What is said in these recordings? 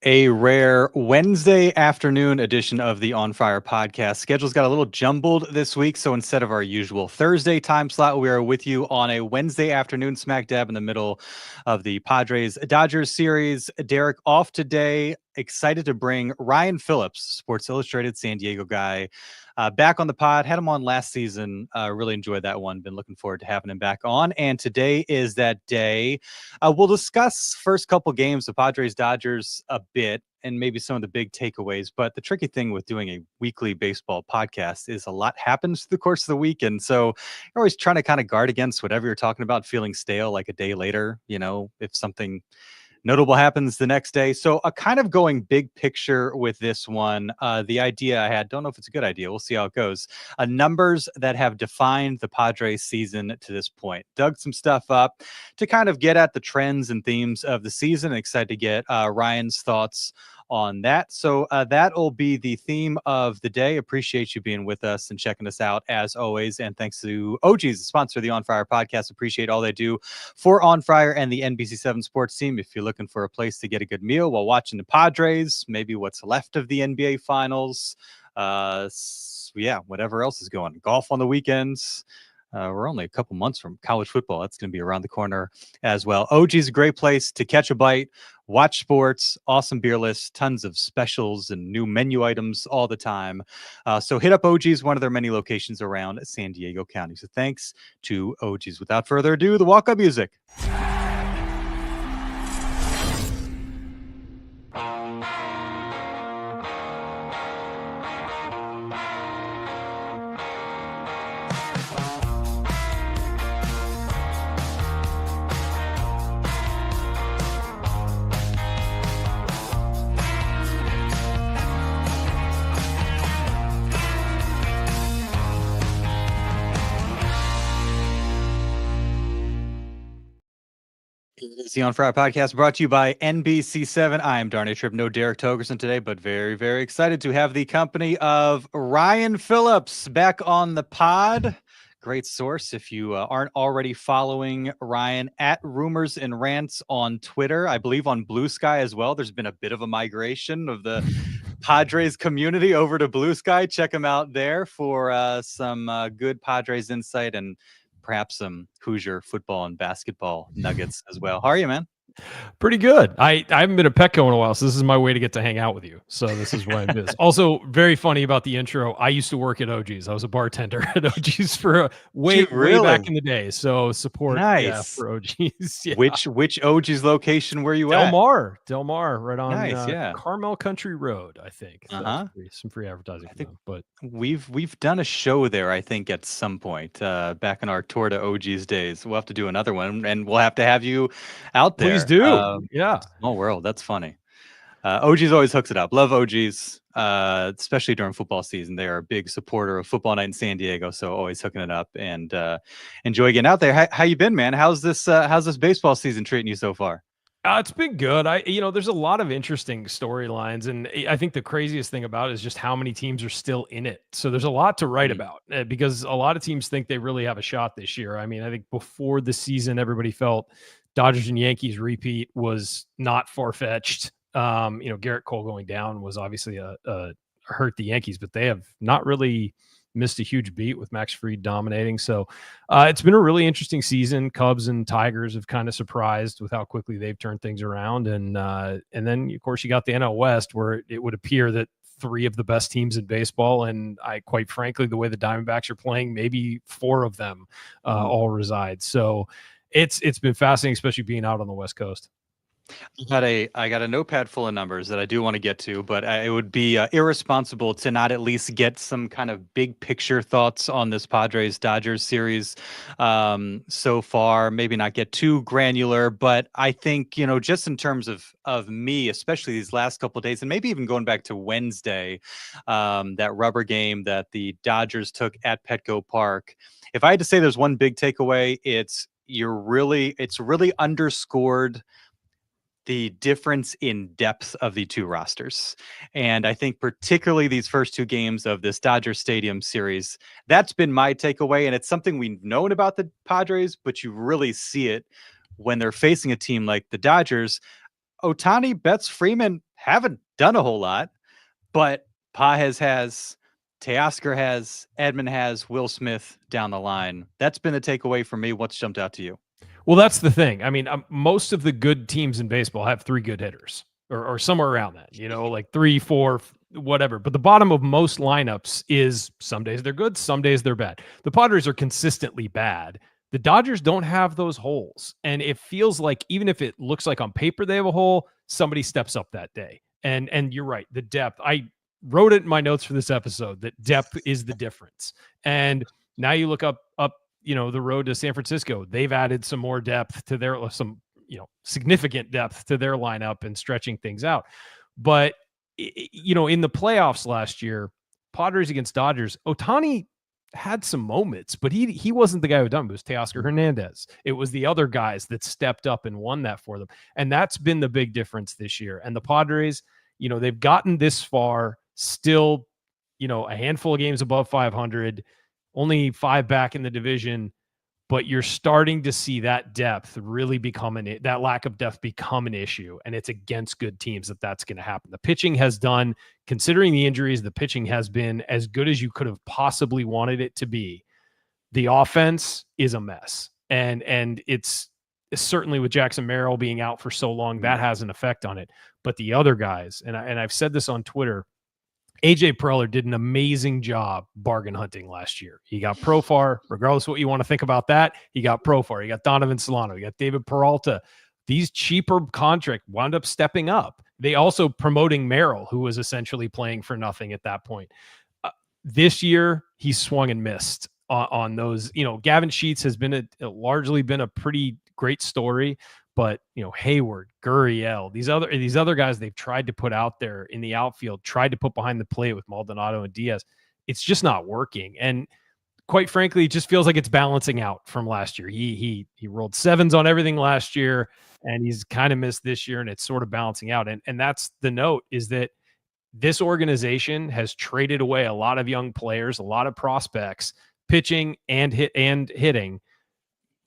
A rare Wednesday afternoon edition of the On Friar podcast. Schedule's got a little jumbled this week, so instead of our usual Thursday time slot, we are with you on a Wednesday afternoon, smack dab in the middle of the Padres Dodgers series. Derek off today. Excited to bring Ryan Phillips, Sports Illustrated San Diego guy, back on the pod. Had him on last season. Really enjoyed that one. Been looking forward to having him back on. And today is that day. We'll discuss first couple games of Padres Dodgers a bit and maybe some of the big takeaways. But the tricky thing with doing a weekly baseball podcast is a lot happens through the course of the week. And so you're always trying to kind of guard against whatever you're talking about feeling stale like a day later, if something notable happens the next day. So kind of going big picture with this one. The idea I had, don't know if it's a good idea. We'll see how it goes. Numbers that have defined the Padres season to this point. Dug some stuff up to kind of get at the trends and themes of the season. Excited to get Ryan's thoughts on that. So that'll be the theme of the day. Appreciate you being with us and checking us out as always. And thanks to OG's, the sponsor of the On Friar podcast. Appreciate all they do for On Friar and the NBC 7 sports team. If you're looking for a place to get a good meal while watching the Padres, maybe what's left of the NBA finals, whatever else is going, golf on the weekends. We're only a couple months from college football. That's going to be around the corner as well. OG's a great place to catch a bite, watch sports, awesome beer list, tons of specials and new menu items all the time. So hit up OG's, one of their many locations around San Diego County. So thanks to OG's. Without further ado, the walk-up music. The On Friar podcast brought to you by NBC 7. I am Darnay. No Derek Togerson today, but very, very excited to have the company of Ryan Phillips back on the pod. Great source. If you aren't already following Ryan at Rumors and Rants on Twitter, I believe on Blue Sky as well. There's been a bit of a migration of the Padres community over to Blue Sky. Check him out there for some good Padres insight and perhaps some Hoosier football and basketball nuggets as well. How are you, man? Pretty good. I haven't been to Petco in a while, so this is my way to get to hang out with you. So this is why I'm this. Also, very funny about the intro. I used to work at OG's. I was a bartender at OG's for way back in the day. So support for OG's. Yeah. Which OG's location were you Del at? Del Mar, right on Carmel Country Road, I think. So some free advertising. But we've done a show there, I think, at some point back in our tour to OG's days. We'll have to do another one, and we'll have to have you out there. Please do. Small world. That's funny. OG's always hooks it up. Love OG's, especially during football season. They are a big supporter of football night in San Diego, so always hooking it up and enjoy getting out there. How you been, man? How's this baseball season treating you so far? It's been good. There's a lot of interesting storylines, and I think the craziest thing about it is just how many teams are still in it. So there's a lot to write about because a lot of teams think they really have a shot this year. I mean, I think before the season, everybody felt Dodgers and Yankees repeat was not far-fetched. Garrett Cole going down was obviously a hurt the Yankees, but they have not really missed a huge beat with Max Fried dominating. So it's been a really interesting season. Cubs and Tigers have kind of surprised with how quickly they've turned things around. And then, of course, you got the NL West, where it would appear that three of the best teams in baseball, and quite frankly, the way the Diamondbacks are playing, maybe four of them all reside. So it's been fascinating, especially being out on the West Coast. I got a notepad full of numbers that I do want to get to, but it would be irresponsible to not at least get some kind of big picture thoughts on this Padres Dodgers series so far. Maybe not get too granular, but I think, just in terms of me, especially these last couple of days, and maybe even going back to Wednesday, that rubber game that the Dodgers took at Petco Park. If I had to say there's one big takeaway, it's really underscored the difference in depth of the two rosters. And I think particularly these first two games of this Dodger Stadium series, that's been my takeaway. And it's something we've known about the Padres, but you really see it when they're facing a team like the Dodgers. Ohtani, Betts, Freeman haven't done a whole lot, but Pages has, Teoscar has, Edman has, Will Smith down the line. That's been the takeaway for me. What's jumped out to you? Well, that's the thing. I mean, most of the good teams in baseball have 3 good hitters or somewhere around that, like 3, 4, whatever. But the bottom of most lineups is some days they're good, some days they're bad. The Padres are consistently bad. The Dodgers don't have those holes. And it feels like even if it looks like on paper they have a hole, somebody steps up that day. And you're right, the depth. I wrote it in my notes for this episode that depth is the difference. And now you look up the road to San Francisco. They've added some more depth to their significant depth to their lineup and stretching things out. But in the playoffs last year, Padres against Dodgers, Ohtani had some moments, but he wasn't the guy who done it. It was Teoscar Hernandez. It was the other guys that stepped up and won that for them. And that's been the big difference this year. And the Padres, they've gotten this far, still, a handful of games above 500, only 5 back in the division, but you're starting to see that depth really that lack of depth become an issue, and it's against good teams that's going to happen. The pitching has done, considering the injuries, the pitching has been as good as you could have possibly wanted it to be. The offense is a mess, and it's certainly with Jackson Merrill being out for so long, that has an effect on it. But the other guys, and I've said this on Twitter, AJ Preller did an amazing job bargain hunting last year. He got Profar, regardless of what you want to think about that. He got Profar. He got Donovan Solano. He got David Peralta. These cheaper contracts wound up stepping up. They also promoting Merrill, who was essentially playing for nothing at that point. This year, he swung and missed on those. Gavin Sheets has largely been a pretty great story. But Hayward, Gurriel, these other guys they've tried to put out there in the outfield, tried to put behind the plate with Maldonado and Diaz. It's just not working. And quite frankly, it just feels like it's balancing out from last year. He rolled 7s on everything last year, and he's kind of missed this year, and it's sort of balancing out. And that's the note, is that this organization has traded away a lot of young players, a lot of prospects, pitching and hitting,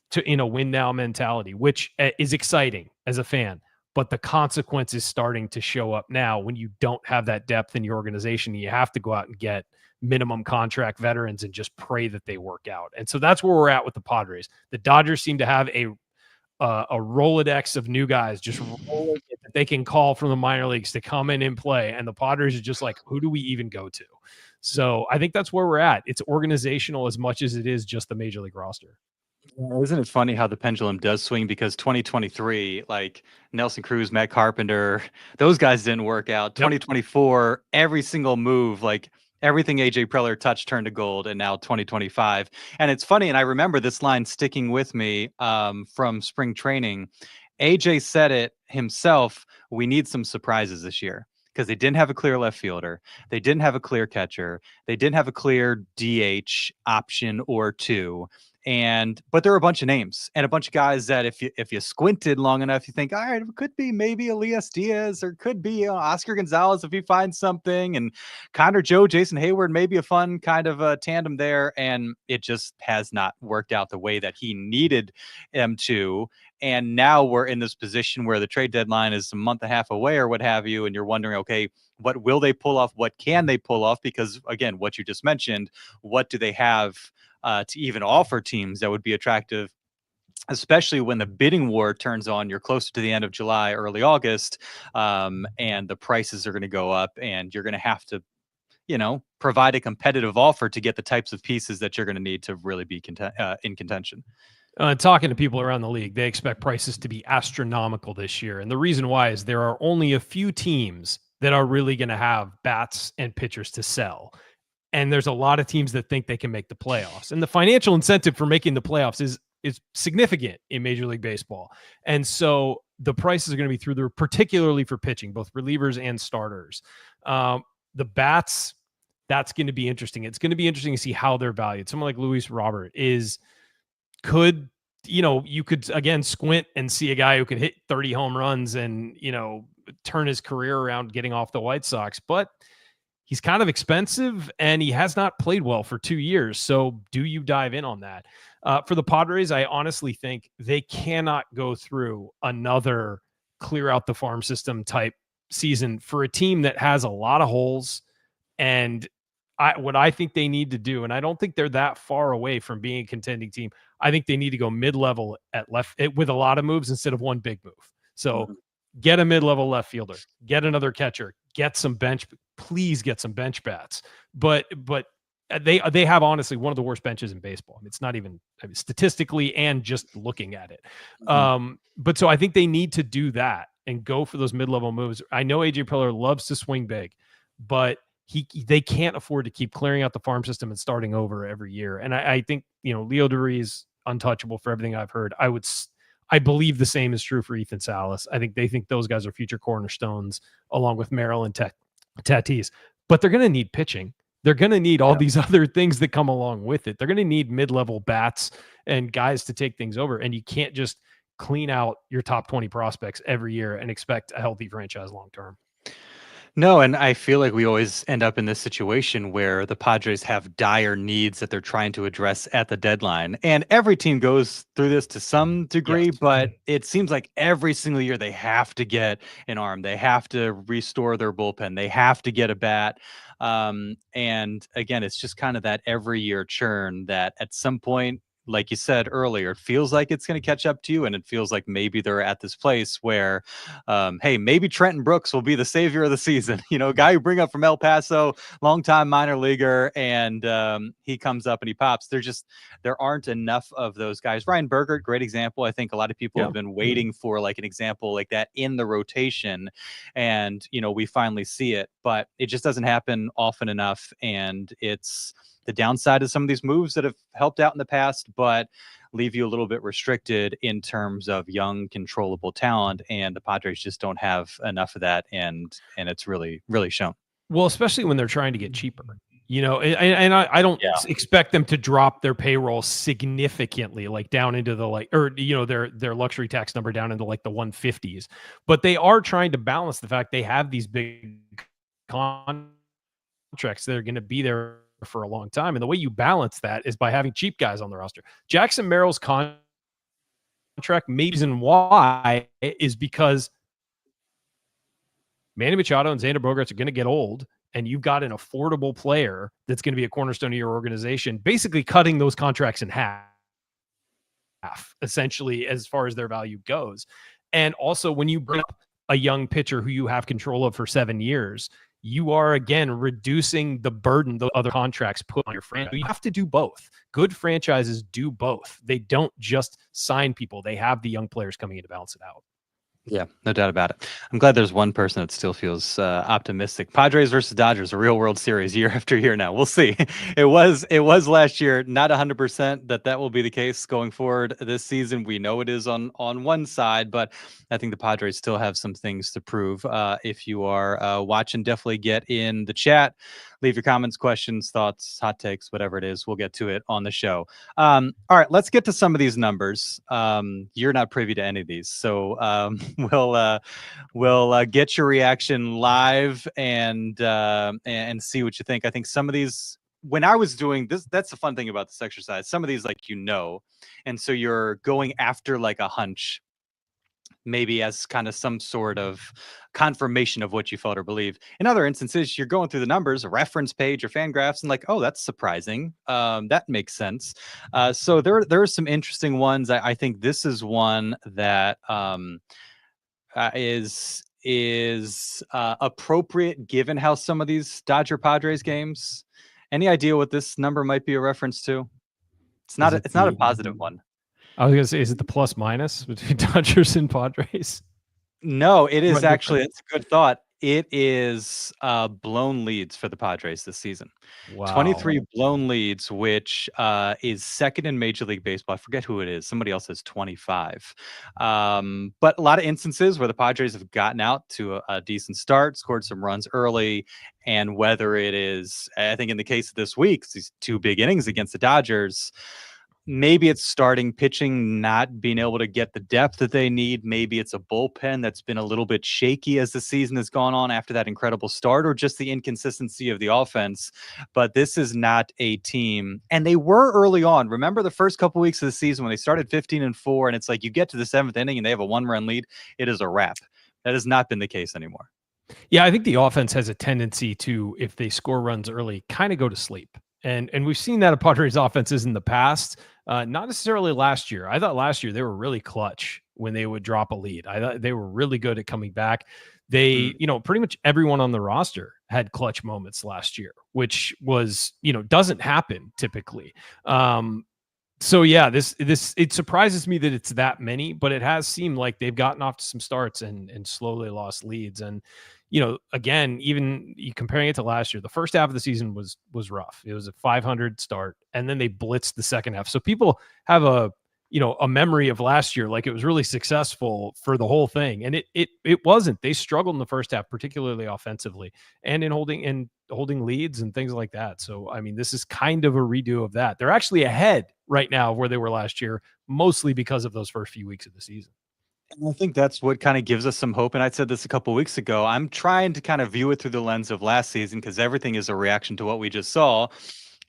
to win now mentality, which is exciting as a fan, but the consequence is starting to show up now when you don't have that depth in your organization. You have to go out and get minimum contract veterans and just pray that they work out. And so that's where we're at with the Padres. The Dodgers seem to have a Rolodex of new guys just rolling that they can call from the minor leagues to come in and play. And the Padres are just like, who do we even go to? So I think that's where we're at. It's organizational as much as it is just the major league roster. Isn't it funny how the pendulum does swing? Because 2023, like Nelson Cruz, Matt Carpenter, those guys didn't work out. 2024, every single move, like everything AJ Preller touched turned to gold, and now 2025. And it's funny, and I remember this line sticking with me from spring training. AJ said it himself, we need some surprises this year. Because they didn't have a clear left fielder. They didn't have a clear catcher. They didn't have a clear DH option or two. But there are a bunch of names and a bunch of guys that if you squinted long enough, you think, all right, it could be maybe Elias Diaz, or could be Oscar Gonzalez if he finds something, and Connor Joe, Jason Hayward, maybe a fun kind of a tandem there. And it just has not worked out the way that he needed him to. And now we're in this position where the trade deadline is a month and a half away or what have you. And you're wondering, okay, what will they pull off? What can they pull off? Because again, what you just mentioned, what do they have to even offer teams that would be attractive, especially when the bidding war turns on? You're closer to the end of July, early August, and the prices are going to go up, and you're going to have to, provide a competitive offer to get the types of pieces that you're going to need to really be in contention. Talking to people around the league, they expect prices to be astronomical this year. And the reason why is there are only a few teams that are really going to have bats and pitchers to sell. And there's a lot of teams that think they can make the playoffs. And the financial incentive for making the playoffs is significant in Major League Baseball. And so the prices are going to be through the roof, particularly for pitching, both relievers and starters. The bats, that's going to be interesting. It's going to be interesting to see how they're valued. Someone like Luis Robert could, you could again squint and see a guy who could hit 30 home runs and, turn his career around getting off the White Sox, but he's kind of expensive and he has not played well for 2 years. So do you dive in on that? For the Padres, I honestly think they cannot go through another clear out the farm system type season for a team that has a lot of holes. And what I think they need to do, and I don't think they're that far away from being a contending team. I think they need to go mid-level at left with a lot of moves instead of one big move. So get a mid-level left fielder, get another catcher, please get some bench bats. But they have honestly one of the worst benches in baseball. I mean, it's not even statistically and just looking at it. But so I think they need to do that and go for those mid-level moves. I know AJ Preller loves to swing big, but they can't afford to keep clearing out the farm system and starting over every year. And I think, Leo Dury is untouchable for everything I've heard. I believe the same is true for Ethan Salas. I think they think those guys are future cornerstones along with Merrill and Tatis, but they're going to need pitching. They're going to need all these other things that come along with it. They're going to need mid-level bats and guys to take things over. And you can't just clean out your top 20 prospects every year and expect a healthy franchise long-term. No, and I feel like we always end up in this situation where the Padres have dire needs that they're trying to address at the deadline. And every team goes through this to some degree, but it seems like every single year they have to get an arm. They have to restore their bullpen. They have to get a bat. And again, it's just kind of that every year churn that at some point, like you said earlier, it feels like it's going to catch up to you. And it feels like maybe they're at this place where, hey, maybe Trenton Brooks will be the savior of the season. Guy you bring up from El Paso, longtime minor leaguer, and he comes up and he pops. There aren't enough of those guys. Ryan Bergert, great example. I think a lot of people have been waiting for like an example like that in the rotation. And, we finally see it, but it just doesn't happen often enough. And it's the downside of some of these moves that have helped out in the past, but leave you a little bit restricted in terms of young, controllable talent. And the Padres just don't have enough of that. And it's really, really shown. Well, especially when they're trying to get cheaper, and I don't expect them to drop their payroll significantly, like down into the their luxury tax number down into like the 150s, but they are trying to balance the fact they have these big contracts that are going to be there for a long time. And the way you balance that is by having cheap guys on the roster. Jackson Merrill's contract, maybe reason why is because Manny Machado and Xander Bogaerts are going to get old, and you've got an affordable player that's going to be a cornerstone of your organization, basically cutting those contracts in half, essentially, as far as their value goes. And also, when you bring up a young pitcher who you have control of for 7 years, you are, again, reducing the burden the other contracts put on your franchise. You have to do both. Good franchises do both. They don't just sign people. They have the young players coming in to balance it out. Yeah, no doubt about it. I'm glad there's one person that still feels optimistic. Padres versus Dodgers, a real World Series year after year now. We'll see. It was last year, not 100% that will be the case going forward this season. We know it is on one side, but I think the Padres still have some things to prove. If you are watching, definitely get in the chat. Leave your comments, questions, thoughts, hot takes, whatever it is. We'll get to it on the show. All right, let's get to some of these numbers. You're not privy to any of these, so we'll get your reaction live and see what you think. I think some of these, when I was doing this, that's the fun thing about this exercise. Some of these, and so you're going after like a hunch, maybe as kind of some sort of confirmation of what you felt or believe. In other instances, you're going through the numbers, a reference page or fan graphs, and like, oh, that's surprising. That makes sense. So there are some interesting ones. I think this is one that is appropriate given how some of these Dodger Padres games. Any idea what this number might be a reference to? It's not a positive one. I was going to say, is it the plus minus between Dodgers and Padres? No, it is actually, it's a good thought. It is blown leads for the Padres this season. Wow. 23 blown leads, which is second in Major League Baseball. I forget who it is. Somebody else has 25. But a lot of instances where the Padres have gotten out to a decent start, scored some runs early, and whether it is, I think in the case of this week, these two big innings against the Dodgers, maybe it's starting pitching not being able to get the depth that they need. Maybe it's a bullpen that's been a little bit shaky as the season has gone on after that incredible start, or just the inconsistency of the offense. But this is not a team. And they were early on. Remember the first couple weeks of the season when they started 15-4, and it's like you get to the 7th inning and they have a 1-run lead. It is a wrap. That has not been the case anymore. Yeah, I think the offense has a tendency to, if they score runs early, kind of go to sleep. And we've seen that of Padres offenses in the past, not necessarily last year. I thought last year they were really clutch when they would drop a lead. I thought they were really good at coming back. They, pretty much everyone on the roster had clutch moments last year, which was, doesn't happen typically. So yeah, this it surprises me that it's that many, but it has seemed like they've gotten off to some starts and slowly lost leads. And again, even comparing it to last year, the first half of the season was rough. It was a 500 start, and then they blitzed the second half. So people have a memory of last year like it was really successful for the whole thing, and it wasn't. They struggled in the first half, particularly offensively, and in holding leads and things like that. So I mean, this is kind of a redo of that. They're actually ahead right now of where they were last year, mostly because of those first few weeks of the season. And I think that's what kind of gives us some hope. And I said this a couple weeks ago. I'm trying to kind of view it through the lens of last season because everything is a reaction to what we just saw.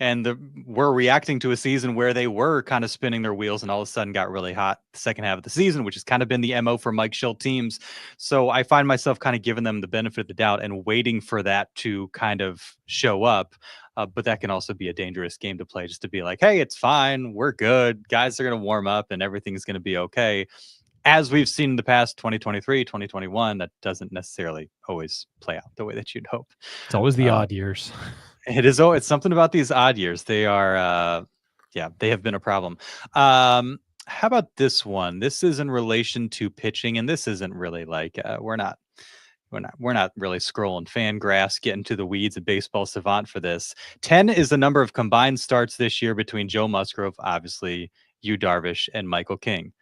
And we're reacting to a season where they were kind of spinning their wheels and all of a sudden got really hot the second half of the season, which has kind of been the MO for Mike Schill teams. So I find myself kind of giving them the benefit of the doubt and waiting for that to kind of show up. But that can also be a dangerous game to play, just to be like, hey, it's fine. We're good. Guys are going to warm up and everything's going to be okay. As we've seen in the past 2023, 2021, that doesn't necessarily always play out the way that you'd hope. It's always the odd years. It is. Oh, it's something about these odd years. They are, they have been a problem. How about this one? This is in relation to pitching, and this isn't really like we're not really scrolling Fangraphs, getting to the weeds of Baseball Savant for this. 10 is the number of combined starts this year between Joe Musgrove, obviously, Yu Darvish, and Michael King.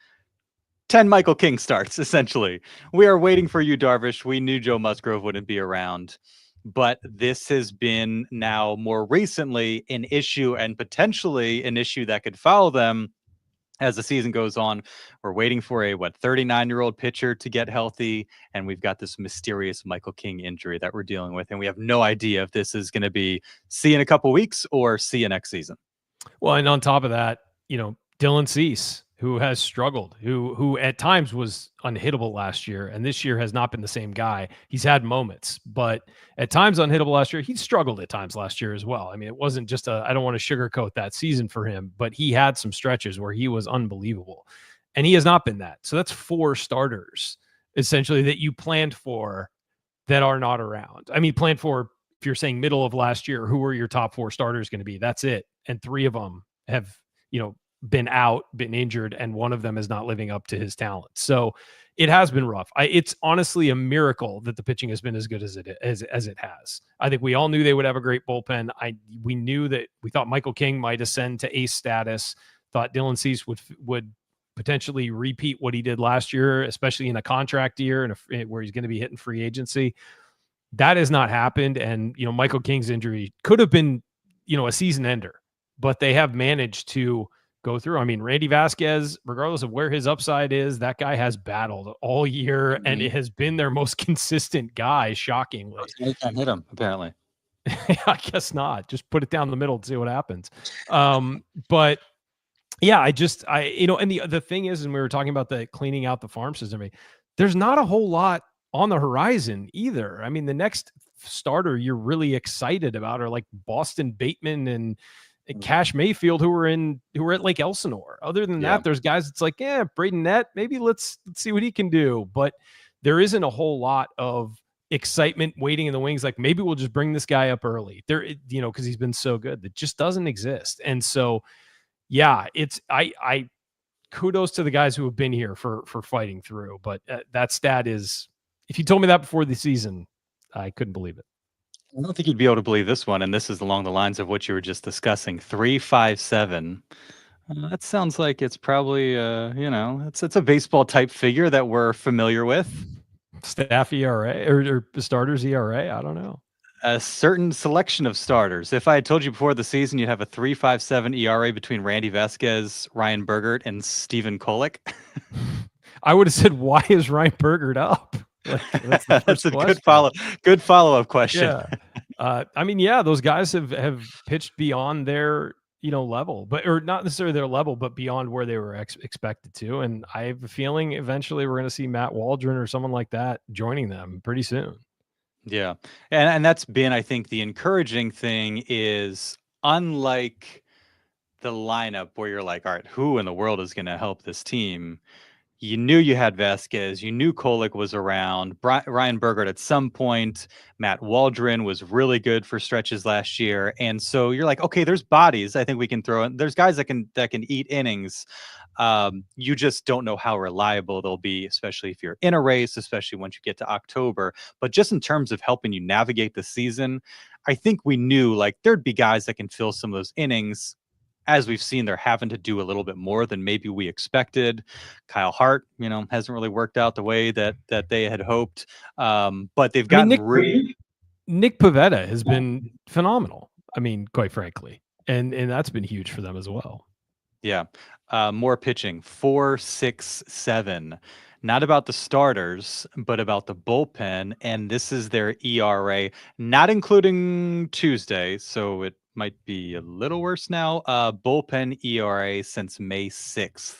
10 Michael King starts, essentially. We are waiting for Yu Darvish. We knew Joe Musgrove wouldn't be around. But this has been now more recently an issue and potentially an issue that could follow them as the season goes on. We're waiting for a 39-year-old pitcher to get healthy, and we've got this mysterious Michael King injury that we're dealing with, and we have no idea if this is going to be see you in a couple weeks or see you next season. Well, and on top of that, Dylan Cease, who has struggled, who at times was unhittable last year, and this year has not been the same guy. He's had moments, but at times unhittable last year. He struggled at times last year as well. I mean, it wasn't just I don't want to sugarcoat that season for him, but he had some stretches where he was unbelievable, and he has not been that. So that's 4 starters essentially that you planned for that are not around. I mean, planned for, if you're saying middle of last year, who are your top 4 starters going to be? That's it. And 3 of them have, been out, been injured, and one of them is not living up to his talent. So it has been rough. It's honestly a miracle that the pitching has been as good as it has. I think we all knew they would have a great bullpen. We thought Michael King might ascend to ace status. Thought Dylan Cease would potentially repeat what he did last year, especially in a contract year and where he's going to be hitting free agency. That has not happened. And, Michael King's injury could have been, a season ender, but they have managed to go through. I mean, Randy Vasquez, regardless of where his upside is, that guy has battled all year, and it has been their most consistent guy, shockingly. You can't hit him, apparently. I guess not. Just put it down the middle and see what happens. But yeah, and the thing is, and we were talking about the cleaning out the farm system, there's not a whole lot on the horizon either. I mean, the next starter you're really excited about are like Boston Bateman and Cash Mayfield, who are at Lake Elsinore. Other than that, there's guys that's like, Braden Nett, maybe let's see what he can do. But there isn't a whole lot of excitement waiting in the wings. Like, maybe we'll just bring this guy up early there, because he's been so good. That just doesn't exist. And so, yeah, I kudos to the guys who have been here for fighting through. But that stat is, if you told me that before the season, I couldn't believe it. I don't think you'd be able to believe this one, and this is along the lines of what you were just discussing. 3.57. That sounds like it's probably, it's a baseball type figure that we're familiar with. Staff ERA or starters ERA. I don't know. A certain selection of starters. If I had told you before the season you'd have a 3.57 ERA between Randy Vasquez, Ryan Bergert, and Stephen Kolek, I would have said, why is Ryan Bergert up? That's a good follow-up question. Yeah. Those guys have pitched beyond their level, or not necessarily their level, but beyond where they were expected to. And I have a feeling eventually we're going to see Matt Waldron or someone like that joining them pretty soon. Yeah. And that's been, I think, the encouraging thing is, unlike the lineup where you're like, all right, who in the world is going to help this team? You knew you had Vasquez. You knew Kolek was around. Ryan Bergert at some point. Matt Waldron was really good for stretches last year, and so you're like, okay, there's bodies. I think we can throw in. There's guys that can eat innings. You just don't know how reliable they'll be, especially if you're in a race, especially once you get to October. But just in terms of helping you navigate the season, I think we knew like there'd be guys that can fill some of those innings. As we've seen, they're having to do a little bit more than maybe we expected. Kyle Hart, hasn't really worked out the way that they had hoped. But they've I mean, gotten Nick Pivetta has been phenomenal. I mean, quite frankly, and that's been huge for them as well. Yeah. More pitching, 4, 6, 7. Not about the starters, but about the bullpen. And this is their ERA, not including Tuesday. So it might be a little worse now. Bullpen ERA since May 6th.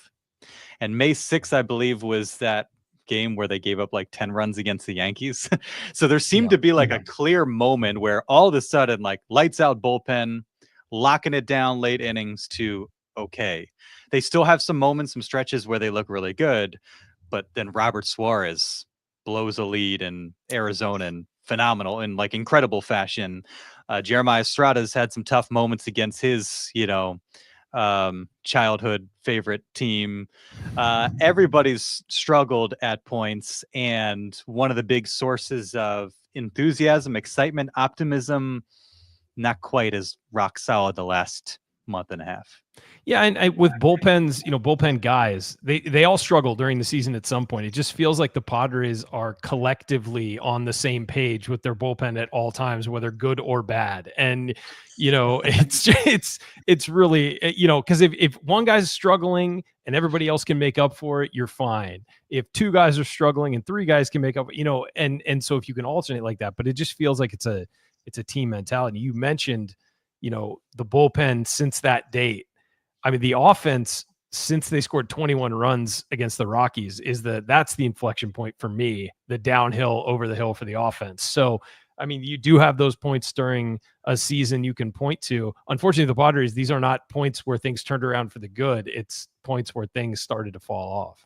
And May 6th, I believe, was that game where they gave up like 10 runs against the Yankees. So there seemed to be like a clear moment where all of a sudden, like lights out bullpen, locking it down late innings to okay. They still have some moments, some stretches where they look really good, but then Robert Suarez blows a lead in Arizona in phenomenal and like incredible fashion. Jeremiah Estrada's had some tough moments against his, childhood favorite team. Everybody's struggled at points, and one of the big sources of enthusiasm, excitement, optimism, not quite as rock solid the last month and a half. Yeah, and with bullpens, bullpen guys, they all struggle during the season at some point. It just feels like the Padres are collectively on the same page with their bullpen at all times, whether good or bad. And it's really because if one guy's struggling and everybody else can make up for it, you're fine. If two guys are struggling and three guys can make up, and so if you can alternate like that, but it just feels like it's a team mentality. You mentioned, the bullpen since that date. I mean, the offense, since they scored 21 runs against the Rockies, that's the inflection point for me, the downhill over the hill for the offense. So, I mean, you do have those points during a season you can point to. Unfortunately, the Padres, these are not points where things turned around for the good. It's points where things started to fall off.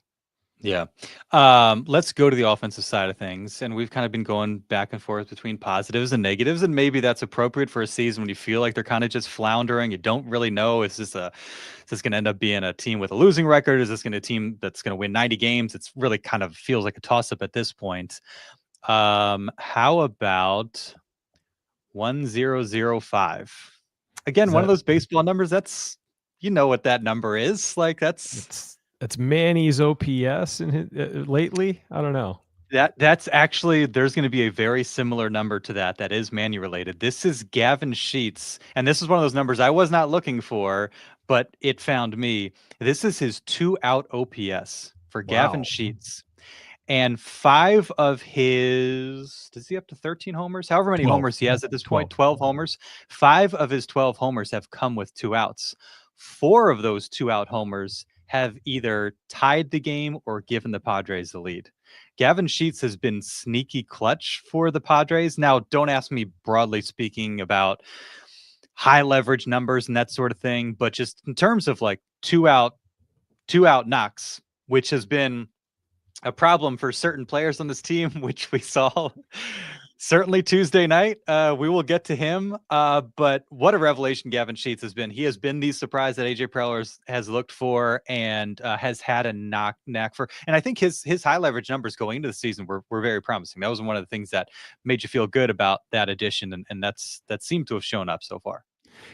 Yeah. Let's go to the offensive side of things. And we've kind of been going back and forth between positives and negatives. And maybe that's appropriate for a season when you feel like they're kind of just floundering. You don't really know. Is this going to end up being a team with a losing record? Is this going to be a team that's going to win 90 games? It's really kind of feels like a toss up at this point. How about 1005? Again, one of those baseball numbers that's, what that number is. Like that's Manny's OPS lately. I don't know. That's actually, there's going to be a very similar number to that is Manny related. This is Gavin Sheets, and this is one of those numbers I was not looking for, but it found me. This is his 2-out OPS for Gavin Sheets. And 5 of his, does he up to 13 homers? However many 12. homers he has at this point, 12 homers. 5 of his 12 homers have come with 2 outs. 4 of those 2-out homers have either tied the game or given the Padres the lead. Gavin Sheets has been sneaky clutch for the Padres. Now, don't ask me broadly speaking about high leverage numbers and that sort of thing, but just in terms of like 2-out knocks, which has been a problem for certain players on this team, which we saw certainly Tuesday night. We will get to him. But what a revelation Gavin Sheets has been. He has been the surprise that AJ Preller has looked for and has had a knack for. And I think his high leverage numbers going into the season were very promising. That was one of the things that made you feel good about that addition. And that seemed to have shown up so far.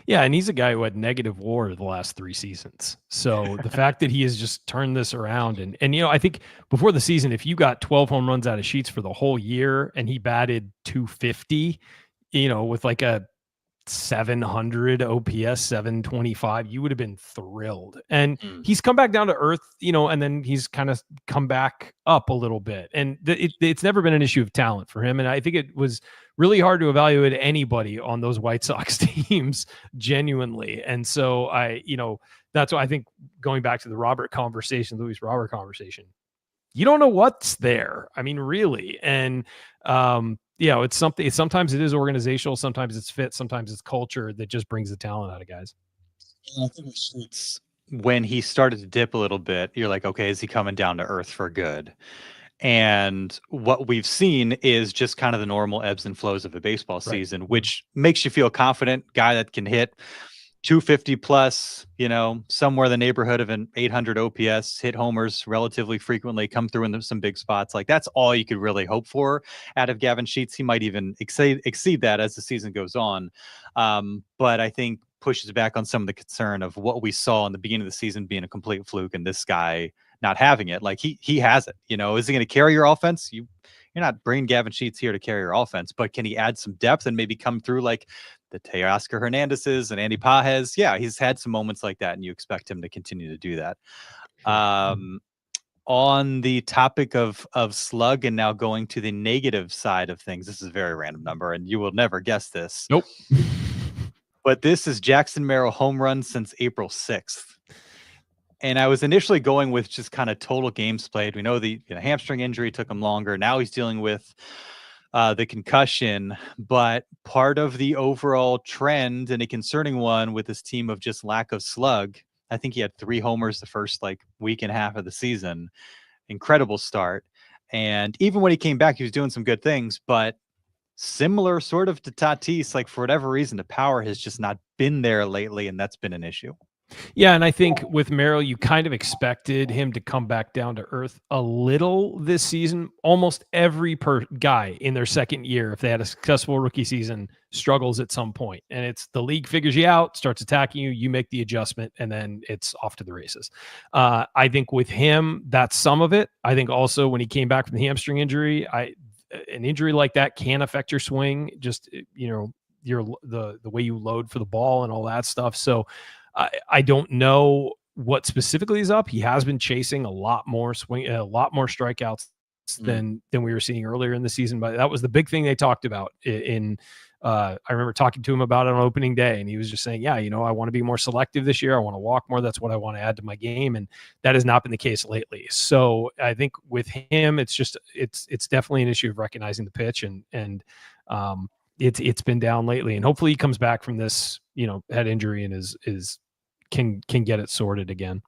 Yeah, and he's a guy who had negative WAR the last 3 seasons. So the fact that he has just turned this around, and I think before the season, if you got 12 home runs out of Sheets for the whole year and he batted 250, with like a 700 OPS, 725, you would have been thrilled. And he's come back down to earth, and then he's kind of come back up a little bit. And it's never been an issue of talent for him. And I think it was really hard to evaluate anybody on those White Sox teams genuinely. And so that's why I think going back to the Luis Robert conversation, you don't know what's there. I mean, really. And, it's something, sometimes it is organizational, sometimes it's fit, sometimes it's culture that just brings the talent out of guys. I think it's when he started to dip a little bit, you're like, okay, is he coming down to earth for good? And what we've seen is just kind of the normal ebbs and flows of a baseball season, which makes you feel confident. Guy that can hit 250 plus, somewhere in the neighborhood of an 800 OPS, hit homers relatively frequently, come through in some big spots. Like that's all you could really hope for out of Gavin Sheets. He might even exceed that as the season goes on. But I think pushes back on some of the concern of what we saw in the beginning of the season being a complete fluke and this guy not having it. Like he has it. Is he going to carry your offense? You're not bringing Gavin Sheets here to carry your offense, but can he add some depth and maybe come through like the Teoscar Hernandez's and Andy Pages? Yeah, he's had some moments like that, and you expect him to continue to do that. On the topic of slug, and now going to the negative side of things, this is a very random number, and you will never guess this. Nope. But this is Jackson Merrill home runs since April 6th. And I was initially going with just kind of total games played. We know the hamstring injury took him longer. Now he's dealing with the concussion. But part of the overall trend, and a concerning one with this team, of just lack of slug. I think he had 3 homers the first week and a half of the season. Incredible start. And even when he came back, he was doing some good things. But similar sort of to Tatis, for whatever reason, the power has just not been there lately. And that's been an issue. Yeah, and I think with Merrill, you kind of expected him to come back down to earth a little this season. Almost every guy in their second year, if they had a successful rookie season, struggles at some point. And it's the league figures you out, starts attacking you, you make the adjustment, and then it's off to the races. I think with him, that's some of it. I think also when he came back from the hamstring injury, an injury like that can affect your swing, just, the way you load for the ball and all that stuff. So I don't know what specifically is up. He has been chasing a lot more strikeouts than we were seeing earlier in the season. But that was the big thing they talked about I remember talking to him about it on opening day, and he was just saying, yeah, I want to be more selective this year. I want to walk more. That's what I want to add to my game. And that has not been the case lately. So I think with him, it's definitely an issue of recognizing the pitch and it's been down lately, and hopefully he comes back from this, head injury and can get it sorted again.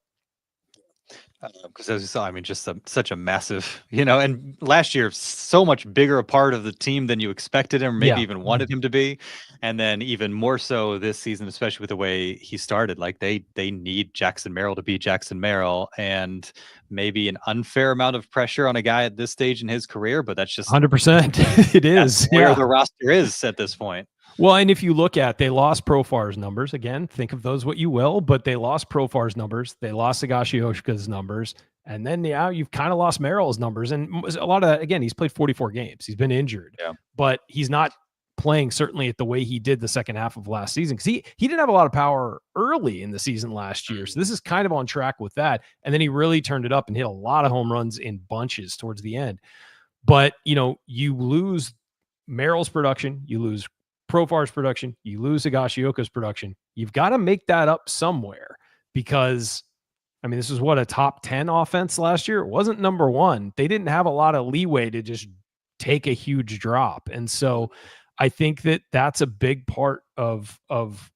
Because as you saw, just such a massive, and last year, so much bigger a part of the team than you expected him, or maybe even wanted him to be. And then even more so this season, especially with the way he started, they need Jackson Merrill to be Jackson Merrill, and maybe an unfair amount of pressure on a guy at this stage in his career, but that's just 100%. It is where the roster is at this point. Well, and if you look they lost Profar's numbers again, think of those what you will, but they lost Profar's numbers. They lost Higashioka's numbers. And then now you've kind of lost Merrill's numbers. And a lot of, again, he's played 44 games. He's been injured, but he's not playing certainly at the way he did the second half of last season. Because he didn't have a lot of power early in the season last year. So this is kind of on track with that. And then he really turned it up and hit a lot of home runs in bunches towards the end. But, you lose Merrill's production, you lose Profar's production, you lose Higashioka's production. You've got to make that up somewhere, because this is a top 10 offense last year. It wasn't number 1. They didn't have a lot of leeway to just take a huge drop. And so I think that's a big part of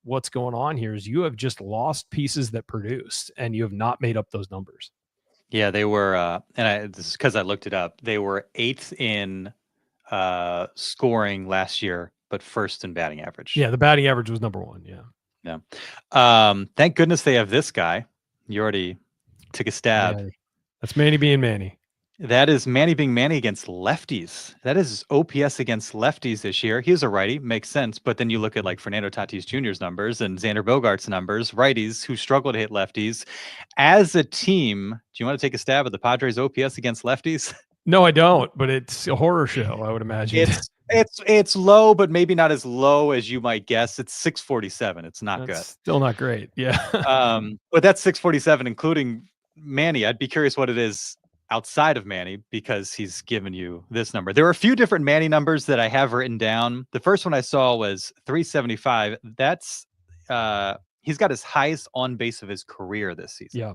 what's going on here is you have just lost pieces that produced, and you have not made up those numbers. Yeah, they were, this is because I looked it up. They were 8th in scoring last year, but first in batting average. Yeah, the batting average was number 1. Yeah. Thank goodness they have this guy. You already took a stab. Manny. That's Manny being Manny. That is Manny being Manny against lefties. That is OPS against lefties this year. He's a righty, makes sense. But then you look at Fernando Tatis Jr.'s numbers and Xander Bogaerts' numbers, righties who struggle to hit lefties. As a team, do you want to take a stab at the Padres' OPS against lefties? No, I don't, but it's a horror show, I would imagine. It's low, but maybe not as low as you might guess. It's 647. It's not good. Still not great. Yeah. But that's 647, including Manny. I'd be curious what it is outside of Manny, because he's given you this number. There are a few different Manny numbers that I have written down. The first one I saw was 375. That's he's got his highest on base of his career this season. Yeah.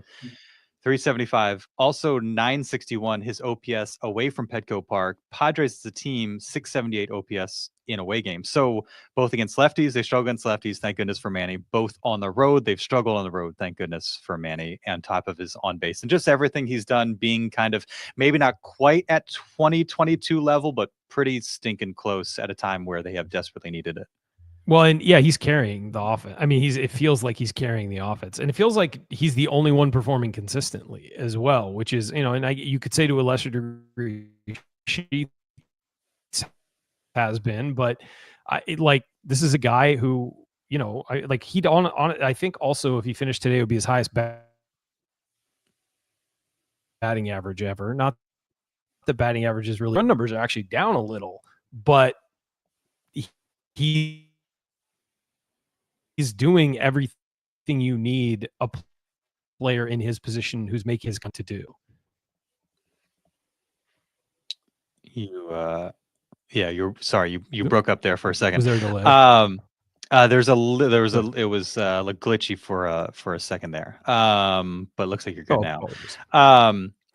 375. Also 961 his OPS away from Petco Park. Padres as a team 678 OPS in away games. So both against lefties, they struggle against lefties. Thank goodness for Manny. Both on the road, they've struggled on the road. Thank goodness for Manny. On top of his on base and just everything he's done, being kind of maybe not quite at 2022 level, but pretty stinking close at a time where they have desperately needed it. Well, and yeah, he's carrying the offense. I mean, it feels like he's carrying the offense, and it feels like he's the only one performing consistently as well, which is, and you could say to a lesser degree, Sheets has been, but this is a guy who, I think also if he finished today, it would be his highest batting average ever. Not the batting average is really, run numbers are actually down a little, but he's doing everything you need a player in his position who's making his gun to do. You're sorry. You broke up there for a second. Was there a delay? It was glitchy for a second there. But it looks like you're good now.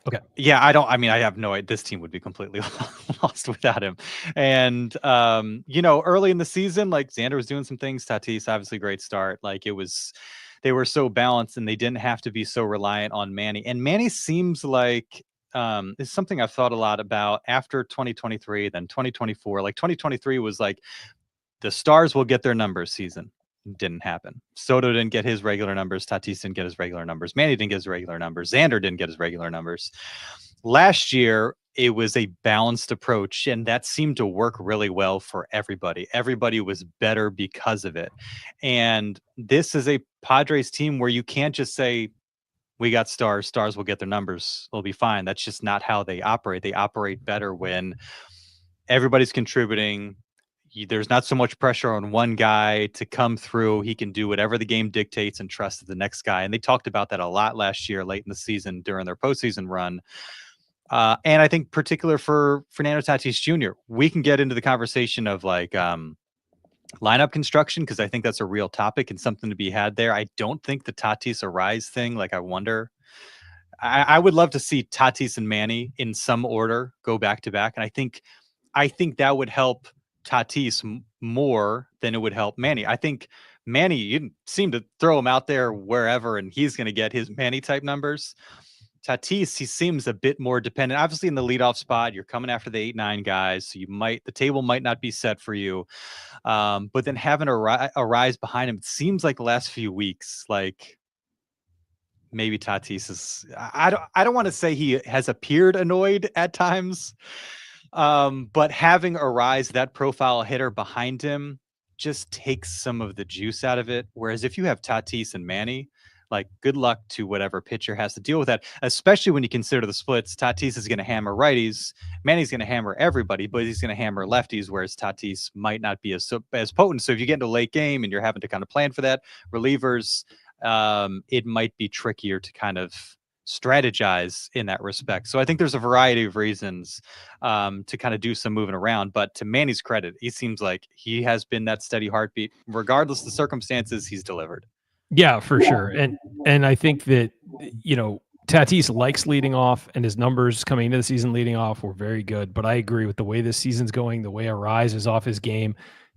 Okay. Yeah, I have no idea. This team would be completely lost without him. And, early in the season, like Xander was doing some things. Tatis, obviously great start. Like they were so balanced and they didn't have to be so reliant on Manny. And Manny seems like, it's something I've thought a lot about after 2023, then 2024. Like 2023 was like the stars will get their numbers season. Didn't happen. Soto didn't get his regular numbers. Tatis didn't get his regular numbers. Manny didn't get his regular numbers. Xander didn't get his regular numbers. Last year, it was a balanced approach, and that seemed to work really well for everybody. Everybody was better because of it. And this is a Padres team where you can't just say, we got stars. Stars will get their numbers. They'll be fine. That's just not how they operate. They operate better when everybody's contributing. There's not so much pressure on one guy to come through. He can do whatever the game dictates and trust the next guy. And they talked about that a lot last year, late in the season during their postseason run. And I think particular for Fernando Tatis Jr., we can get into the conversation of lineup construction, because I think that's a real topic and something to be had there. I don't think the Tatis Arise thing, I wonder. I would love to see Tatis and Manny in some order go back to back. And I think that would help Tatis more than it would help Manny. I think Manny, you seem to throw him out there wherever and he's going to get his Manny type numbers. Tatis, he seems a bit more dependent. Obviously in the leadoff spot, you're coming after the 8-9 guys, so the table might not be set for you. But then having a rise behind him, it seems like the last few weeks, like maybe Tatis is, I don't want to say he has appeared annoyed at times. But having Arise, that profile hitter behind him, just takes some of the juice out of it. Whereas if you have Tatis and Manny, good luck to whatever pitcher has to deal with that, especially when you consider the splits. Tatis is going to hammer righties. Manny's going to hammer everybody, but he's going to hammer lefties, whereas Tatis might not be as potent. So if you get into a late game and you're having to kind of plan for that, relievers, it might be trickier to kind of strategize in that respect. So I think there's a variety of reasons to kind of do some moving around. But to Manny's credit, he seems like he has been that steady heartbeat. Regardless of the circumstances, he's delivered. Yeah, for sure. And I think that, Tatis likes leading off, and his numbers coming into the season leading off were very good. But I agree with the way this season's going, the way Arise is off his game.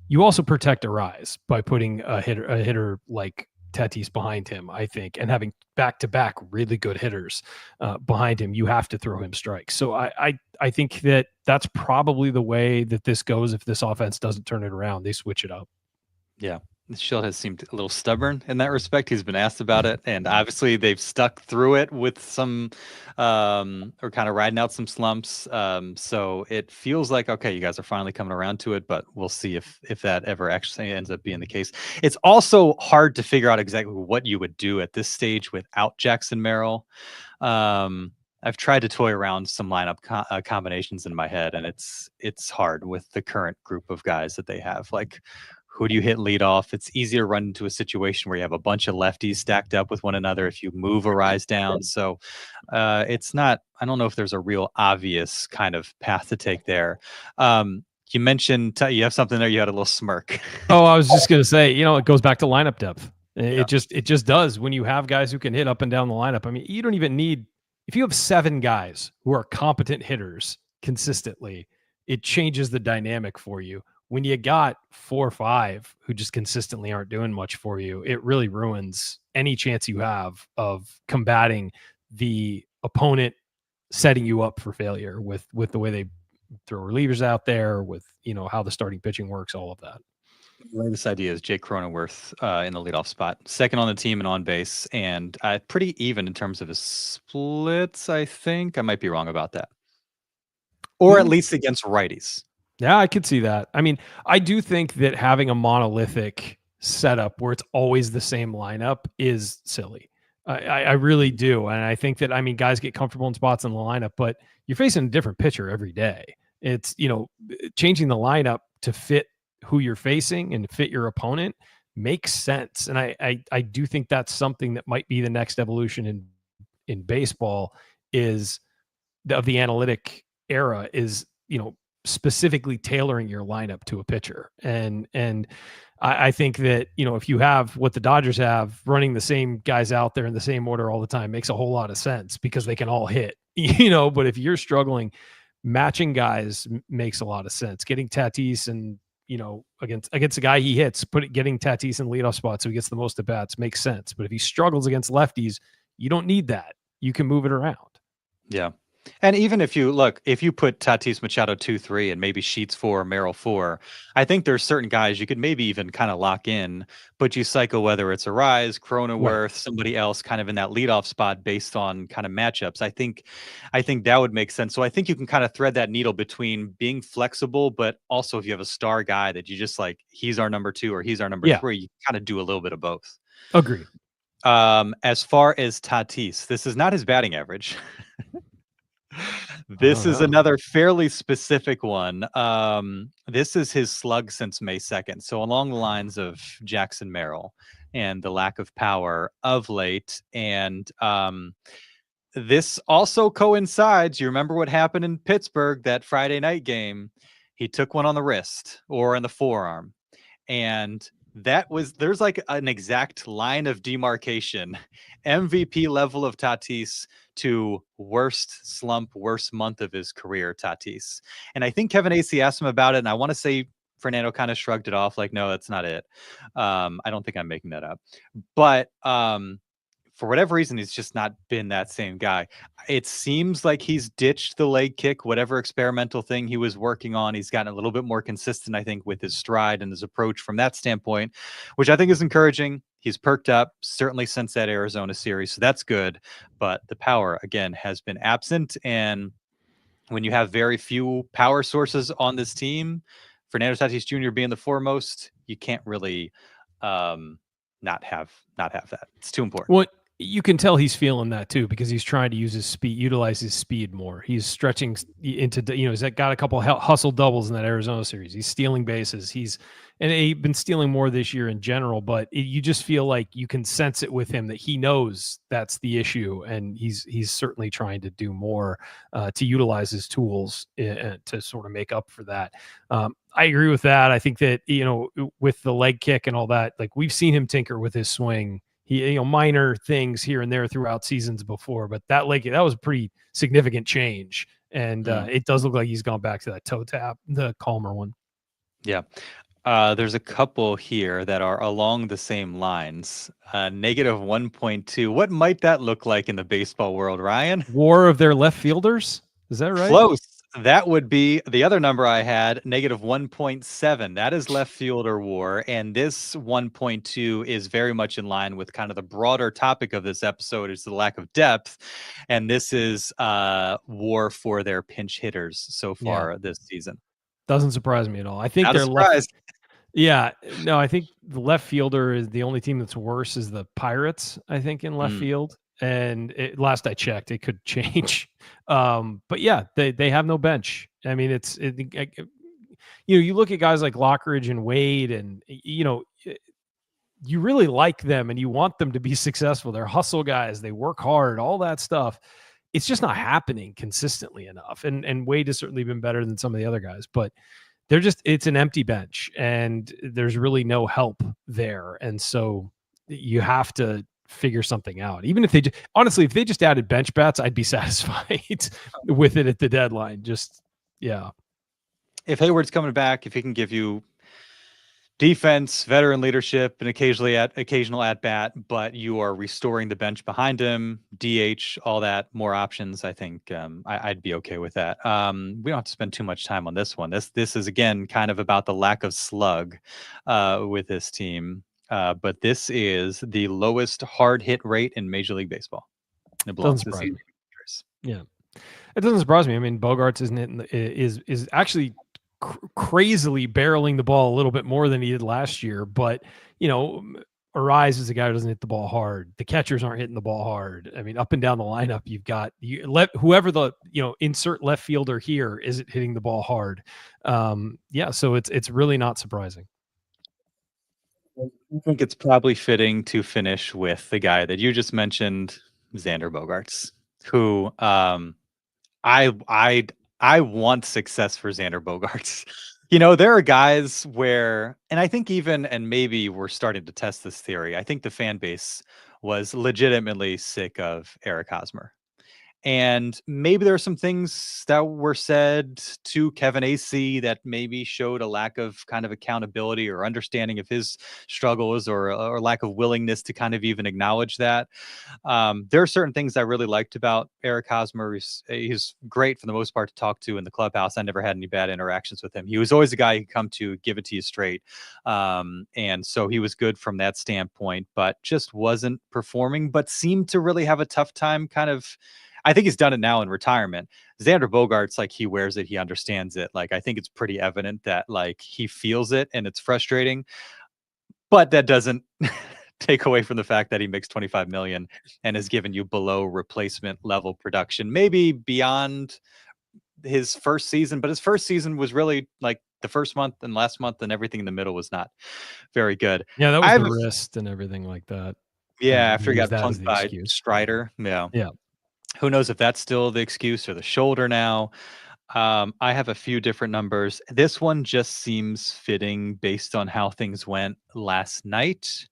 You also protect Arise by putting a hitter like Tatis behind him, I think, and having back-to-back really good hitters behind him. You have to throw him strikes. So I think that's probably the way that this goes. If this offense doesn't turn it around, they switch it up. Yeah. Schilt has seemed a little stubborn in that respect. He's been asked about it, and obviously they've stuck through it with some or kind of riding out some slumps. So it feels like, okay, you guys are finally coming around to it, but we'll see if that ever actually ends up being the case. It's also hard to figure out exactly what you would do at this stage without Jackson Merrill. I've tried to toy around some lineup combinations in my head, and it's hard with the current group of guys that they have. Who do you hit lead off? It's easier to run into a situation where you have a bunch of lefties stacked up with one another if you move Arise down. So it's not, I don't know if there's a real obvious kind of path to take there. You mentioned, you have something there, you had a little smirk. Oh, I was just going to say, it goes back to lineup depth. It just does when you have guys who can hit up and down the lineup. I mean, you don't even need, if you have 7 guys who are competent hitters consistently, it changes the dynamic for you. When you got 4 or 5 who just consistently aren't doing much for you, it really ruins any chance you have of combating the opponent setting you up for failure with the way they throw relievers out there, with, how the starting pitching works, all of that. Latest idea is Jake Cronenworth in the leadoff spot, second on the team and on base, and pretty even in terms of his splits. I think I might be wrong about that, or at least against righties. Yeah, I could see that. I mean, I do think that having a monolithic setup where it's always the same lineup is silly. I really do. And I think that, guys get comfortable in spots in the lineup, but you're facing a different pitcher every day. It's, changing the lineup to fit who you're facing and fit your opponent makes sense. And I do think that's something that might be the next evolution in baseball of the analytic era is, specifically tailoring your lineup to a pitcher. And I think that, if you have what the Dodgers have, running the same guys out there in the same order all the time makes a whole lot of sense because they can all hit, but if you're struggling, matching guys makes a lot of sense. Getting Tatis and, against a guy he hits, getting Tatis in leadoff spot so he gets the most at bats makes sense. But if he struggles against lefties, you don't need that. You can move it around. Yeah. And even if you put Tatis, Machado 2-3 and maybe Sheets 4, Merrill 4, I think there's certain guys you could maybe even kind of lock in, but you cycle whether it's Arise, Cronenworth, somebody else kind of in that leadoff spot based on kind of matchups. I think that would make sense. So I think you can kind of thread that needle between being flexible, but also if you have a star guy that you just like, he's our number 2 or he's our number 3, you kind of do a little bit of both. Agreed. As far as Tatis, this is not his batting average. This is another fairly specific one. This is his slug since May 2nd. So along the lines of Jackson Merrill and the lack of power of late. And this also coincides. You remember what happened in Pittsburgh, that Friday night game? He took one on the wrist or in the forearm. And there's like an exact line of demarcation, MVP level of Tatis to worst slump, worst month of his career, Tatis. And I think Kevin Acee asked him about it, and I want to say Fernando kind of shrugged it off like, no, that's not it. I don't think I'm making that up. But for whatever reason, he's just not been that same guy. It seems like he's ditched the leg kick, whatever experimental thing he was working on. He's gotten a little bit more consistent, I think, with his stride and his approach from that standpoint, which I think is encouraging. He's perked up, certainly since that Arizona series, so that's good. But the power, again, has been absent. And when you have very few power sources on this team, Fernando Tatis Jr. being the foremost, you can't really not have that. It's too important. Well, you can tell he's feeling that too, because he's trying to utilize his speed more. He's stretching into, he's got a couple hustle doubles in that Arizona series. He's stealing bases. He's been stealing more this year in general, but you just feel like you can sense it with him that he knows that's the issue. And he's certainly trying to do more to utilize his tools to sort of make up for that. I agree with that. I think that, with the leg kick and all that, like we've seen him tinker with his swing. He, minor things here and there throughout seasons before, but that was a pretty significant change. And it does look like he's gone back to that toe tap, the calmer one. Yeah. There's a couple here that are along the same lines. Negative 1.2. What might that look like in the baseball world, Ryan? War of their left fielders? Is that right? Close. That would be the other number I had, negative 1.7. That is left fielder war. And this 1.2 is very much in line with kind of the broader topic of this episode, is the lack of depth. And this is war for their pinch hitters so far this season. Doesn't surprise me at all. I think they're left. Yeah, no, I think the left fielder is the only team that's worse is the Pirates, I think, in left field. And last I checked, it could change. But yeah, they have no bench. I mean, you look at guys like Lockridge and Wade, and you really like them and you want them to be successful. They're hustle guys. They work hard, all that stuff. It's just not happening consistently enough. And Wade has certainly been better than some of the other guys, but it's an empty bench and there's really no help there. And so you have to figure something out. Even if they honestly, if they just added bench bats, I'd be satisfied with it at the deadline. Just yeah. If Hayward's coming back, if he can give you defense, veteran leadership, and occasional at bat, but you are restoring the bench behind him, DH, all that, more options. I think I'd be okay with that. We don't have to spend too much time on this one. This is again kind of about the lack of slug with this team, but this is the lowest hard hit rate in Major League Baseball. It belongs to the season. Yeah, it doesn't surprise me. I mean, Bogaerts is actually crazily barreling the ball a little bit more than he did last year, but Arise is a guy who doesn't hit the ball hard. The catchers aren't hitting the ball hard. I mean, up and down the lineup, you've got whoever the insert left fielder here isn't hitting the ball hard. So it's really not surprising. I think it's probably fitting to finish with the guy that you just mentioned, Xander Bogaerts, who I want success for Xander Bogaerts. There are guys where, and I think and maybe we're starting to test this theory. I think the fan base was legitimately sick of Eric Hosmer. And maybe there are some things that were said to Kevin AC that maybe showed a lack of kind of accountability or understanding of his struggles or lack of willingness to kind of even acknowledge that. There are certain things I really liked about Eric Hosmer. He's great for the most part to talk to in the clubhouse. I never had any bad interactions with him. He was always a guy who'd come to give it to you straight. And so he was good from that standpoint, but just wasn't performing, but seemed to really have a tough time kind of. I think he's done it now in retirement. Xander Bogaerts, like, he wears it. He understands it. Like, I think it's pretty evident that, like, he feels it and it's frustrating, but that doesn't take away from the fact that he makes $25 million and has given you below replacement level production, maybe beyond his first season, but his first season was really like the first month and last month, and everything in the middle was not very good. Yeah, that was the wrist and everything like that. Yeah, after he got plunked by Strider. Yeah. Who knows if that's still the excuse or the shoulder now. I have a few different numbers. This one just seems fitting based on how things went last night.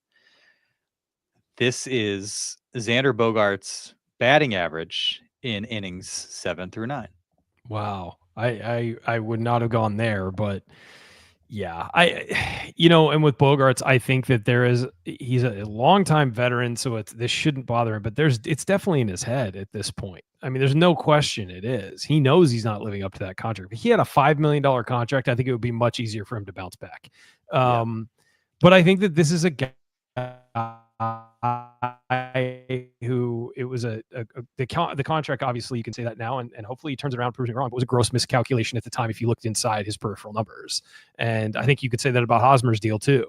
This is Xander Bogaerts' batting average in innings 7 through 9. Wow. I would not have gone there, but yeah, and with Bogaerts, I think that he's a longtime veteran, so this shouldn't bother him, but it's definitely in his head at this point. I mean, there's no question it is. He knows he's not living up to that contract. If he had a $5 million contract, I think it would be much easier for him to bounce back. But I think that this is a guy who it was the contract, obviously you can say that now, and hopefully he turns around, proves me wrong, but it was a gross miscalculation at the time if you looked inside his peripheral numbers. And I think you could say that about Hosmer's deal too.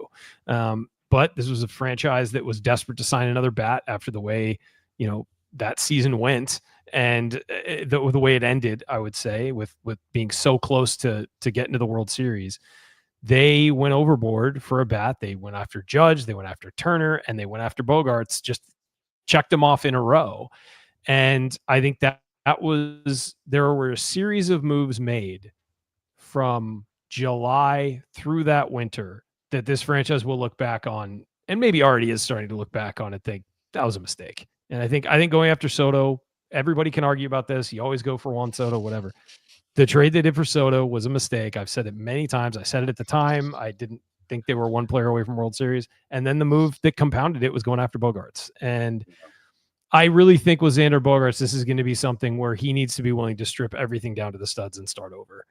But this was a franchise that was desperate to sign another bat after the way, that season went, and the way it ended, I would say, with being so close to getting to the World Series. They went overboard for a bat. They went after Judge, they went after Turner, and they went after Bogaerts, just checked them off in a row. And I think there were a series of moves made from July through that winter that this franchise will look back on, and maybe already is starting to look back on and think that was a mistake. And I think going after Soto, everybody can argue about this. You always go for Juan Soto, whatever. The trade they did for Soto was a mistake. I've said it many times. I said it at the time. I didn't think they were one player away from World Series. And then the move that compounded it was going after Bogaerts. And I really think with Xander Bogaerts, this is going to be something where he needs to be willing to strip everything down to the studs and start over,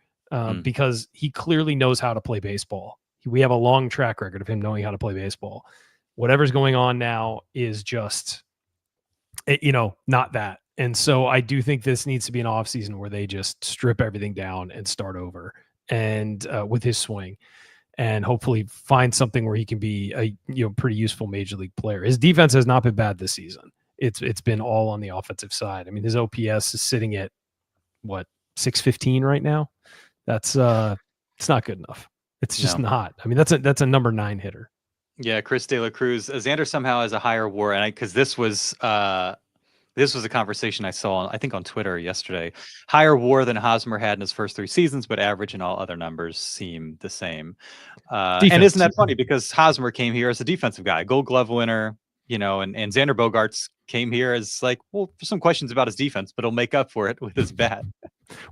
because he clearly knows how to play baseball. We have a long track record of him knowing how to play baseball. Whatever's going on now is just, not that. And so I do think this needs to be an offseason where they just strip everything down and start over, and with his swing, and hopefully find something where he can be a pretty useful major league player. His defense has not been bad this season. It's been all on the offensive side. I mean, his OPS is sitting at 615 right now. That's it's not good enough. It's just not. I mean, that's a number 9 hitter. Yeah, Chris De La Cruz. Xander somehow has a higher WAR, and because this was a conversation I saw, I think, on Twitter yesterday. Higher WAR than Hosmer had in his first 3 seasons, but average and all other numbers seem the same. And isn't that funny? Because Hosmer came here as a defensive guy, Gold Glove winner, and Xander Bogaerts came here as like, well, some questions about his defense, but he'll make up for it with his bat.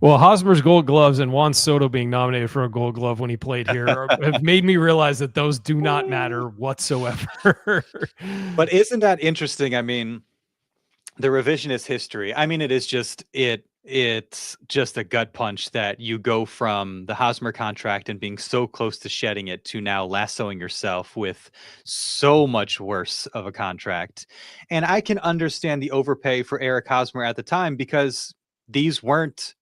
Well, Hosmer's Gold Gloves and Juan Soto being nominated for a Gold Glove when he played here have made me realize that those do not matter whatsoever. But isn't that interesting? I mean, the revisionist history. I mean, it's just a gut punch that you go from the Hosmer contract and being so close to shedding it to now lassoing yourself with so much worse of a contract. And I can understand the overpay for Eric Hosmer at the time because these weren't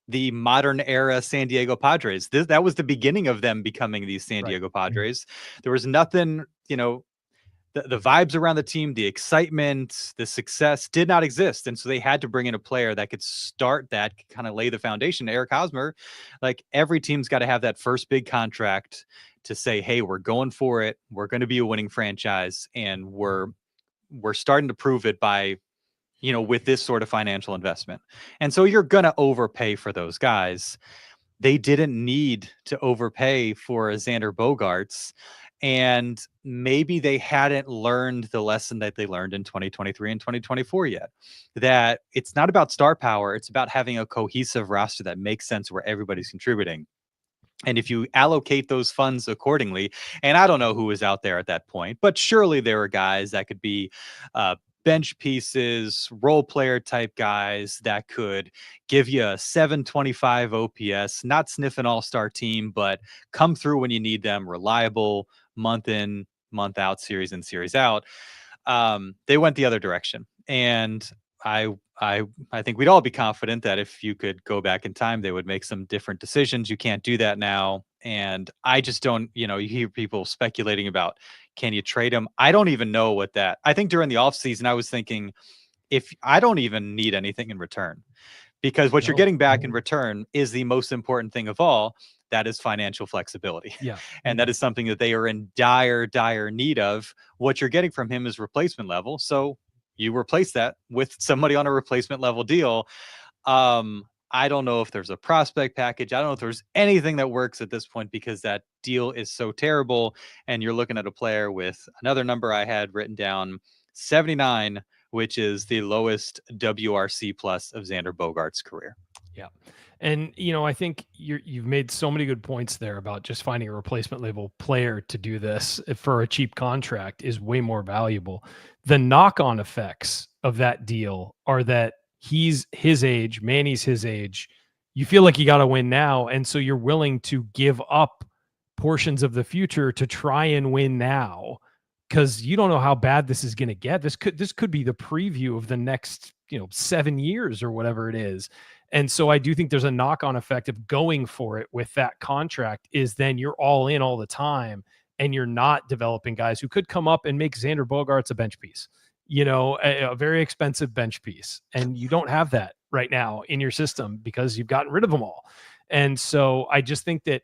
the modern era San Diego Padres. That was the beginning of them becoming these San Diego Padres. There was nothing, the vibes around the team, the excitement, the success did not exist. And so they had to bring in a player that could start that, kind of lay the foundation. Eric Hosmer, like every team's got to have that first big contract to say, hey, we're going for it. We're going to be a winning franchise. And we're starting to prove it by, with this sort of financial investment. And so you're going to overpay for those guys. They didn't need to overpay for Xander Bogaerts. And maybe they hadn't learned the lesson that they learned in 2023 and 2024 yet, that it's not about star power. It's about having a cohesive roster that makes sense where everybody's contributing. And if you allocate those funds accordingly, and I don't know who was out there at that point, but surely there were guys that could be bench pieces, role player type guys that could give you a 725 OPS, not sniff an all-star team, but come through when you need them, reliable, month in, month out, series in, series out. They went the other direction. And I think we'd all be confident that if you could go back in time, they would make some different decisions. You can't do that now. And I just don't, you hear people speculating about, can you trade him? I don't even know what that, I think during the offseason, I was thinking, if I don't even need anything in return, because what you're getting back in return is the most important thing of all. That is financial flexibility. Yeah. And that is something that they are in dire need of. What you're getting from him is replacement level. So you replace that with somebody on a replacement level deal. I don't know if there's a prospect package. I don't know if there's anything that works at this point because that deal is so terrible. And you're looking at a player with another number I had written down, 79, which is the lowest WRC plus of Xander Bogaerts' career. Yeah. And, I think you've made so many good points there about just finding a replacement level player to do this for a cheap contract is way more valuable. The knock-on effects of that deal are that he's his age, Manny's his age. You feel like you got to win now. And so you're willing to give up portions of the future to try and win now because you don't know how bad this is going to get. This could be the preview of the next, 7 years or whatever it is. And so I do think there's a knock-on effect of going for it with that contract is then you're all in all the time and you're not developing guys who could come up and make Xander Bogaerts a bench piece, a very expensive bench piece. And you don't have that right now in your system because you've gotten rid of them all. And so I just think that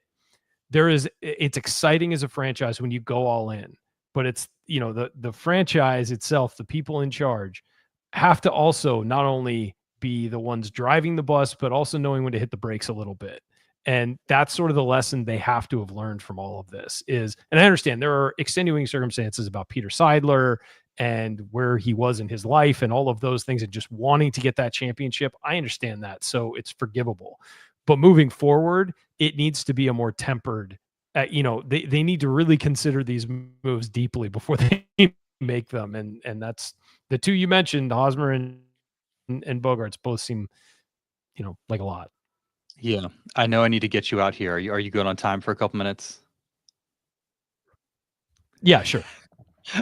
it's exciting as a franchise when you go all in, but it's, the franchise itself, the people in charge have to also not only be the ones driving the bus, but also knowing when to hit the brakes a little bit. And that's sort of the lesson they have to have learned from all of this is, and I understand there are extenuating circumstances about Peter Seidler and where he was in his life and all of those things and just wanting to get that championship. I understand that. So it's forgivable, but moving forward, it needs to be a more tempered, they need to really consider these moves deeply before they make them. And that's the two you mentioned, Hosmer and Bogaerts both seem, like a lot. Yeah, I know I need to get you out here. Are you good on time for a couple minutes? Yeah, sure.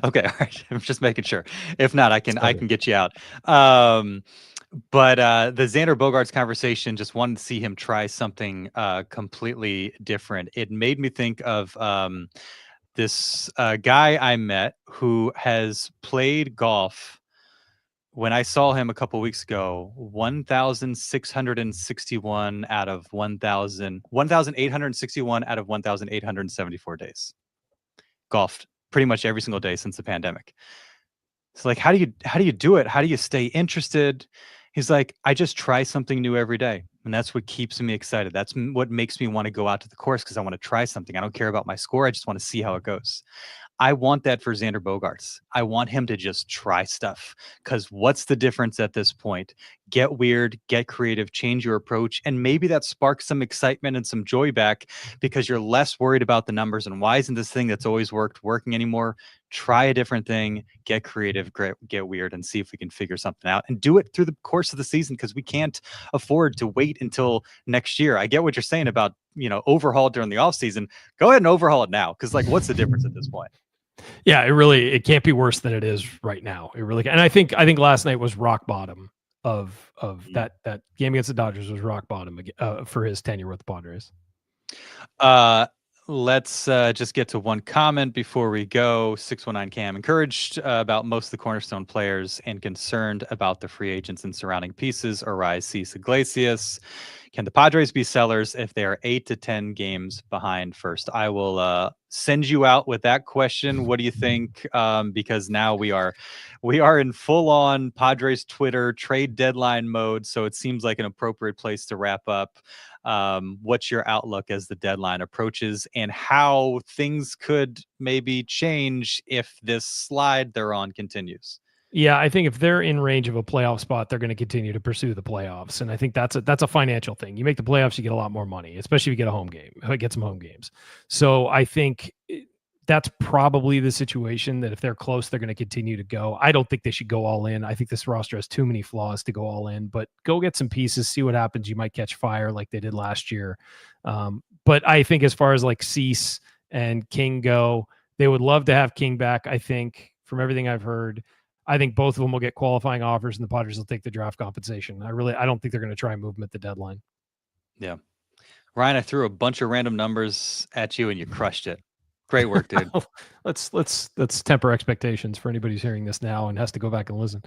Okay, all right. I'm just making sure. If not, I can get you out. But the Xander Bogaerts conversation, just wanted to see him try something completely different. It made me think of this guy I met who has played golf. When I saw him a couple weeks ago, 1,661 out of 1,861 out of 1,874 days. Golfed pretty much every single day since the pandemic. So like, how do you do it? How do you stay interested? He's like, I just try something new every day. And that's what keeps me excited. That's what makes me want to go out to the course, because I want to try something. I don't care about my score. I just want to see how it goes. I want that for Xander Bogaerts. I want him to just try stuff, because what's the difference at this point? Get weird, get creative, change your approach, and maybe that sparks some excitement and some joy back, because you're less worried about the numbers and why isn't this thing that's always worked working anymore? Try a different thing, get creative, get weird, and see if we can figure something out, and do it through the course of the season, because we can't afford to wait until next year. I get what you're saying about, overhaul during the offseason. Go ahead and overhaul it now, because what's the difference at this point? Yeah, it can't be worse than it is right now. It really can. And I think last night was rock bottom of that game against the Dodgers was rock bottom for his tenure with the Padres. Let's just get to one comment before we go. 619 Cam, encouraged about most of the cornerstone players and concerned about the free agents and surrounding pieces. Arise Cease Iglesias. Can the Padres be sellers if they are 8 to 10 games behind first? I will send you out with that question. What do you think? Because now we are in full on Padres Twitter trade deadline mode. So it seems like an appropriate place to wrap up. What's your outlook as the deadline approaches, and how things could maybe change if this slide they're on continues? Yeah, I think if they're in range of a playoff spot, they're going to continue to pursue the playoffs, and I think that's a financial thing. You make the playoffs, you get a lot more money, especially if you get a home game, get some home games. So I think that's probably the situation, that if they're close, they're going to continue to go. I don't think they should go all in. I think this roster has too many flaws to go all in, but go get some pieces, see what happens. You might catch fire like they did last year. But I think as far as like Cease and King go, they would love to have King back. I think from everything I've heard, I think both of them will get qualifying offers and the Padres will take the draft compensation. I don't think they're going to try and move them at the deadline. Yeah. Ryan, I threw a bunch of random numbers at you and you crushed it. Great work, dude. Let's temper expectations for anybody who's hearing this now and has to go back and listen.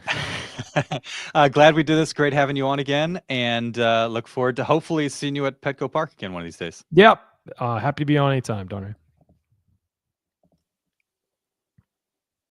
Glad we did this. Great having you on again, and look forward to hopefully seeing you at Petco Park again one of these days. Yep. Happy to be on anytime, Darnay.